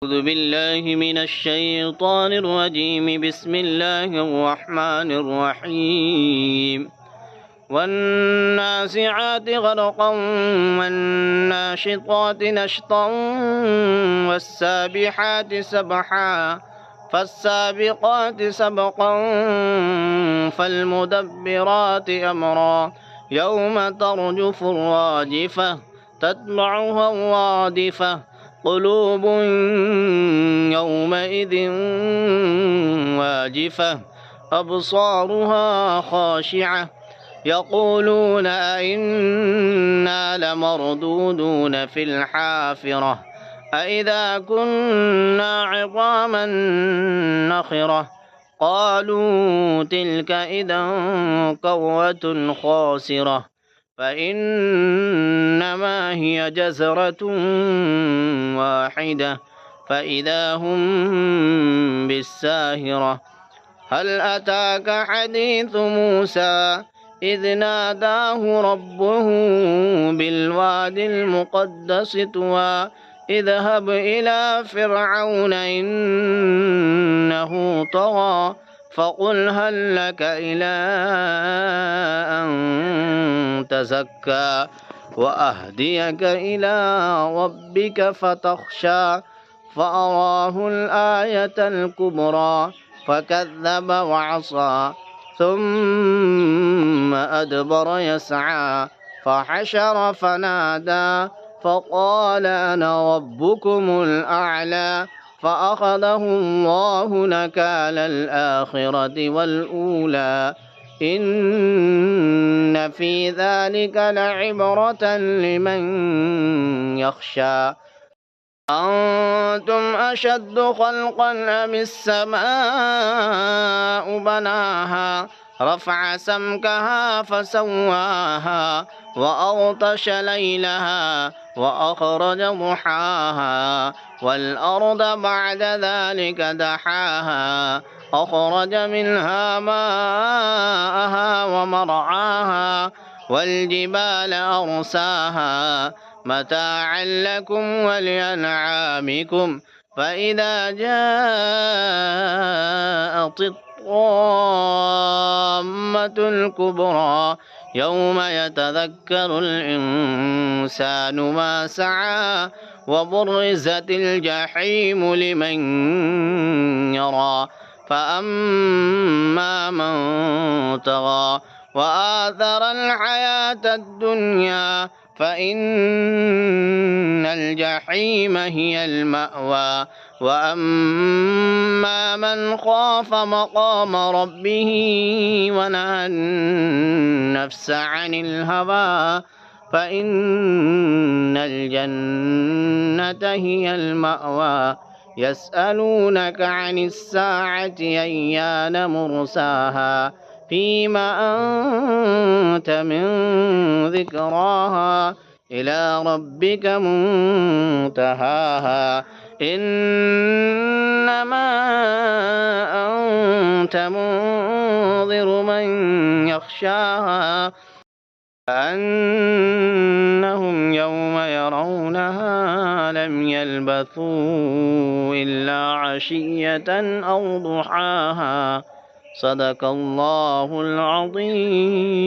أعوذ بالله من الشيطان الرجيم. بسم الله الرحمن الرحيم. والنازعات غرقا والناشطات نشطا والسابحات سبحا فالسابقات سبقا فالمدبرات أمرا يوم ترجف الراجفة تتبعها الرادفة قلوب يومئذ واجفة أبصارها خاشعة يقولون أئنا لمردودون في الحافرة أئذا كنا عظاما نخرة قالوا تلك إذا كرة خاسرة فإنما هي جزرة واحدة فإذا هم بالساهرة. هل أتاك حديث موسى إذ ناداه ربه بالوادي المقدس طوى اذهب إلى فرعون إنه طغى فقل هل لك إلى أن تزكى وأهديك إلى ربك فتخشى فأراه الآية الكبرى فكذب وعصى ثم أدبر يسعى فحشر فنادى فقال أنا ربكم الأعلى فأخذه الله نكال الآخرة والأولى إن في ذلك لعبرة لمن يخشى. أنتم أشد خلقا أم السماء بناها رفع سمكها فسواها وأغطش ليلها وأخرج ضحاها والأرض بعد ذلك دحاها أخرج منها ماءها ومرعاها والجبال أرساها متاعا لكم ولأنعامكم فإذا جاءت الطامة الكبرى يوم يتذكر الإنسان ما سعى وبرزت الجحيم لمن يرى فأما من طغى وآثر الحياة الدنيا فإن الجحيم هي المأوى وأما من خاف مقام ربه ونهى النفس عن الهوى فإن الجنة هي المأوى. يسألونك عن الساعة أيان مرساها فيما أنت من ذكراها إلى ربك منتهاها إنما أنت منذر من يخشاها كأنهم يوم يرونها لم يلبثوا إلا عشية أو ضحاها. صدق الله العظيم.